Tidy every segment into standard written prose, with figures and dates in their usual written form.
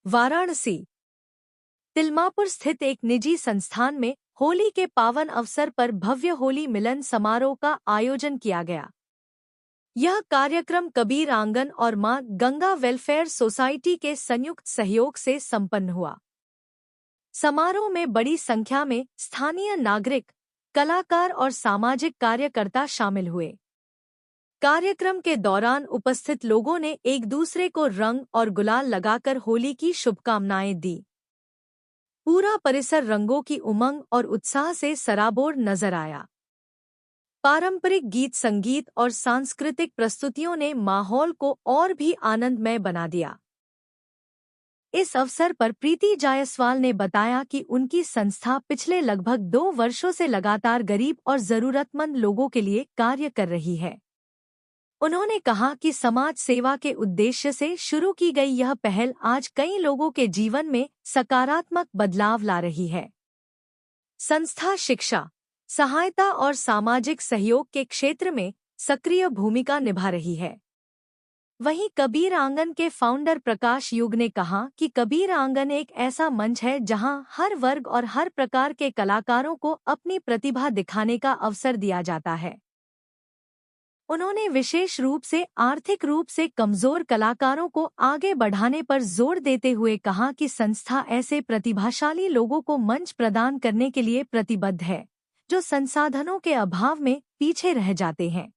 वाराणसी तिलमापुर स्थित एक निजी संस्थान में होली के पावन अवसर पर भव्य होली मिलन समारोह का आयोजन किया गया। यह कार्यक्रम कबीर आंगन और मां गंगा वेलफेयर सोसाइटी के संयुक्त सहयोग से संपन्न हुआ। समारोह में बड़ी संख्या में स्थानीय नागरिक, कलाकार और सामाजिक कार्यकर्ता शामिल हुए। कार्यक्रम के दौरान उपस्थित लोगों ने एक दूसरे को रंग और गुलाल लगाकर होली की शुभकामनाएं दी। पूरा परिसर रंगों की उमंग और उत्साह से सराबोर नजर आया। पारंपरिक गीत संगीत और सांस्कृतिक प्रस्तुतियों ने माहौल को और भी आनंदमय बना दिया। इस अवसर पर प्रीति जायसवाल ने बताया कि उनकी संस्था पिछले लगभग 2 वर्षों से लगातार गरीब और जरूरतमंद लोगों के लिए कार्य कर रही है। उन्होंने कहा कि समाज सेवा के उद्देश्य से शुरू की गई यह पहल आज कई लोगों के जीवन में सकारात्मक बदलाव ला रही है। संस्था शिक्षा, सहायता और सामाजिक सहयोग के क्षेत्र में सक्रिय भूमिका निभा रही है। वहीं कबीर आंगन के फाउंडर प्रकाश युग ने कहा कि कबीर आंगन एक ऐसा मंच है जहां हर वर्ग और हर प्रकार के कलाकारों को अपनी प्रतिभा दिखाने का अवसर दिया जाता है। उन्होंने विशेष रूप से आर्थिक रूप से कमजोर कलाकारों को आगे बढ़ाने पर जोर देते हुए कहा कि संस्था ऐसे प्रतिभाशाली लोगों को मंच प्रदान करने के लिए प्रतिबद्ध है, जो संसाधनों के अभाव में पीछे रह जाते हैं।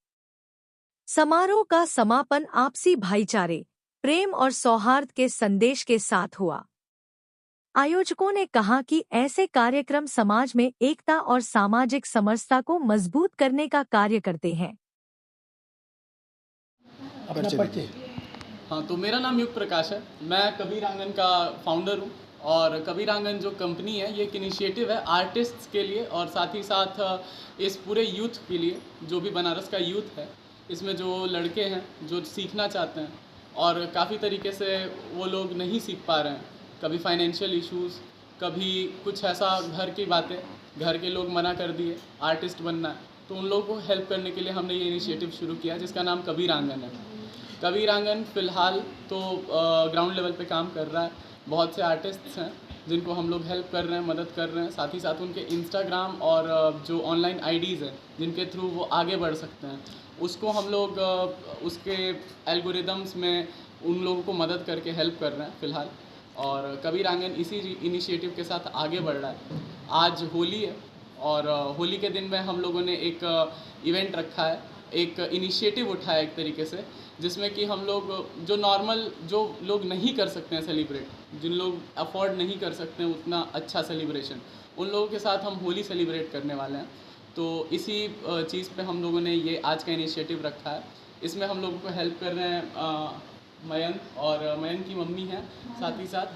समारोह का समापन आपसी भाईचारे, प्रेम और सौहार्द के संदेश के साथ हुआ। आयोजकों ने कहा कि ऐसे कार्यक्रम समाज में एकता और सामाजिक समरसता को मजबूत करने का कार्य करते हैं। हाँ, तो मेरा नाम युग प्रकाश है। मैं कबीर आंगन का फाउंडर हूँ और कबीर आंगन जो कंपनी है ये एक इनिशिएटिव है आर्टिस्ट्स के लिए और साथ ही साथ इस पूरे यूथ के लिए, जो भी बनारस का यूथ है। इसमें जो लड़के हैं जो सीखना चाहते हैं और काफ़ी तरीके से वो लोग नहीं सीख पा रहे हैं, कभी फाइनेंशियल इश्यूज़, कभी कुछ ऐसा घर की बातें, घर के लोग मना कर दिए आर्टिस्ट बनना है, तो उन लोगों को हेल्प करने के लिए हमने ये इनिशिएटिव शुरू किया जिसका नाम कबीर आंगन है। कबीर आंगन फ़िलहाल तो ग्राउंड लेवल पे काम कर रहा है। बहुत से आर्टिस्ट्स हैं जिनको हम लोग हेल्प कर रहे हैं, मदद कर रहे हैं। साथ ही साथ उनके इंस्टाग्राम और जो ऑनलाइन आईडीज़ हैं जिनके थ्रू वो आगे बढ़ सकते हैं, उसको हम लोग उसके एल्गोरिदम्स में उन लोगों को मदद करके हेल्प कर रहे हैं फ़िलहाल। और कबीर आंगन इसी इनिशिएटिव के साथ आगे बढ़ रहा है। आज होली है और होली के दिन में हम लोगों ने एक इवेंट रखा है, एक इनिशिएटिव उठाया एक तरीके से, जिसमें कि हम लोग जो नॉर्मल जो लोग नहीं कर सकते हैं सेलिब्रेट, जिन लोग अफोर्ड नहीं कर सकते हैं उतना अच्छा सेलिब्रेशन, उन लोगों के साथ हम होली सेलिब्रेट करने वाले हैं। तो इसी चीज़ पे हम लोगों ने ये आज का इनिशिएटिव रखा है। इसमें हम लोगों को हेल्प कर रहे हैं मयंक, और मयंक की मम्मी है, साथ ही साथ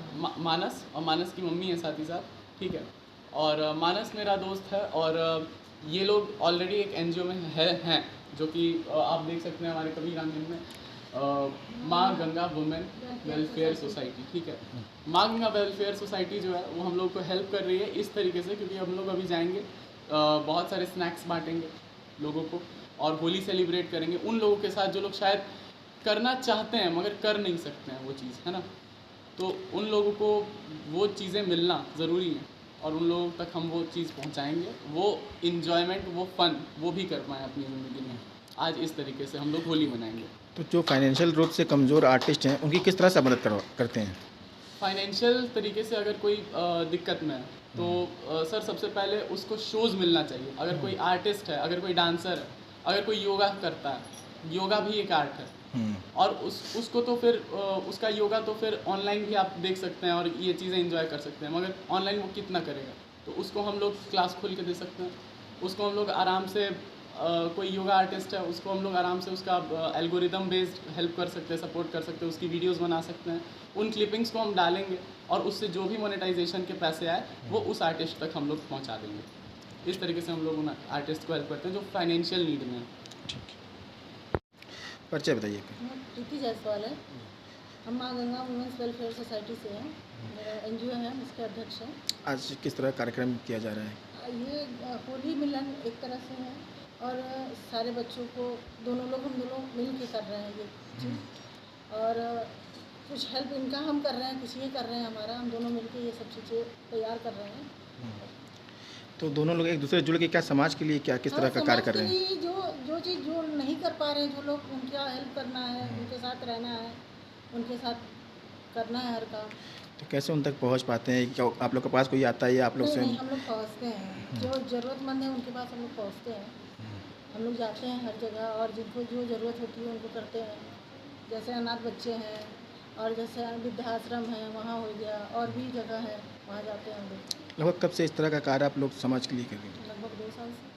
मानस, और मानस की मम्मी है साथ ही साथ, ठीक है। और मानस मेरा दोस्त है और ये लोग ऑलरेडी एक एनजीओ में हैं जो कि आप देख सकते हैं हमारे कबीर आंगन में माँ गंगा वुमेन वेलफेयर सोसाइटी, ठीक है। माँ गंगा वेलफेयर सोसाइटी जो है वो हम लोग को हेल्प कर रही है इस तरीके से, क्योंकि हम लोग अभी जाएंगे बहुत सारे स्नैक्स बांटेंगे लोगों को और होली सेलिब्रेट करेंगे उन लोगों के साथ जो लोग शायद करना चाहते हैं मगर कर नहीं सकते हैं वो चीज़, है ना। तो उन लोगों को वो चीज़ें मिलना ज़रूरी है और उन लोगों तक हम वो चीज़ पहुंचाएंगे, वो इन्जॉयमेंट, वो फ़न वो भी कर पाएँ अपनी ज़िंदगी में। आज इस तरीके से हम लोग होली मनाएंगे। तो जो फाइनेंशियल रूप से कमज़ोर आर्टिस्ट हैं उनकी किस तरह से मदद करते हैं? फाइनेंशियल तरीके से अगर कोई दिक्कत में है तो सर सबसे पहले उसको शोज़ मिलना चाहिए। अगर कोई आर्टिस्ट है, अगर कोई डांसर है, अगर कोई योगा करता है, योगा भी एक आर्ट है, और उसको तो फिर उसका योगा तो फिर ऑनलाइन भी आप देख सकते हैं और ये चीज़ें एंजॉय कर सकते हैं, मगर ऑनलाइन वो कितना करेगा। तो उसको हम लोग क्लास खोल के दे सकते हैं। उसको हम लोग आराम से कोई योगा आर्टिस्ट है उसको हम लोग आराम से उसका एल्गोरिदम बेस्ड हेल्प कर सकते हैं, सपोर्ट कर सकते हैं, उसकी वीडियोस बना सकते हैं। उन क्लिपिंग्स को हम डालेंगे और उससे जो भी मोनेटाइजेशन के पैसे आए वो उस आर्टिस्ट तक हम लोग पहुँचा देंगे। इस तरीके से हम लोग उन आर्टिस्ट को हेल्प करते हैं जो फाइनेंशियल नीड में है। परिचय बताइए। प्रीति जायसवाल है, हम माँ गंगा वुमेन्स वेलफेयर सोसाइटी से हैं, मेरा एनजीओ है, उसके अध्यक्ष हैं। आज किस तरह कार्यक्रम किया जा रहा है? ये होली मिलन एक तरह से है और सारे बच्चों को हम दोनों मिल के कर रहे हैं ये चीज़। और कुछ हेल्प इनका हम कर रहे हैं, कुछ ये कर रहे हैं हमारा, हम दोनों मिलके ये सब चीज़ें तैयार कर रहे हैं। तो दोनों लोग एक दूसरे से जुड़ के क्या समाज के लिए क्या किस तरह का कार्य कर रहे हैं? हैं? जो चीज़ जो नहीं कर पा रहे हैं, जो लोग उनका हेल्प करना है, उनके साथ रहना है, उनके साथ करना है हर काम। तो कैसे उन तक पहुंच पाते हैं? क्या आप लोग के पास कोई आता है या आप लोग नहीं स्वयं? नहीं, हम लोग पहुँचते हैं, जो ज़रूरतमंद है उनके पास हम लोग पहुँचते हैं। हम लोग जाते हैं हर जगह और जिनको जो ज़रूरत होती है उनको करते हैं। जैसे अनाथ बच्चे हैं और जैसे वृद्धाश्रम है वहाँ हो गया, और भी जगह है वहाँ जाते हैं हम लोग। लगभग कब से इस तरह का कार्य आप लोग समाज के लिए कर रहे हैं? लगभग 2 साल से।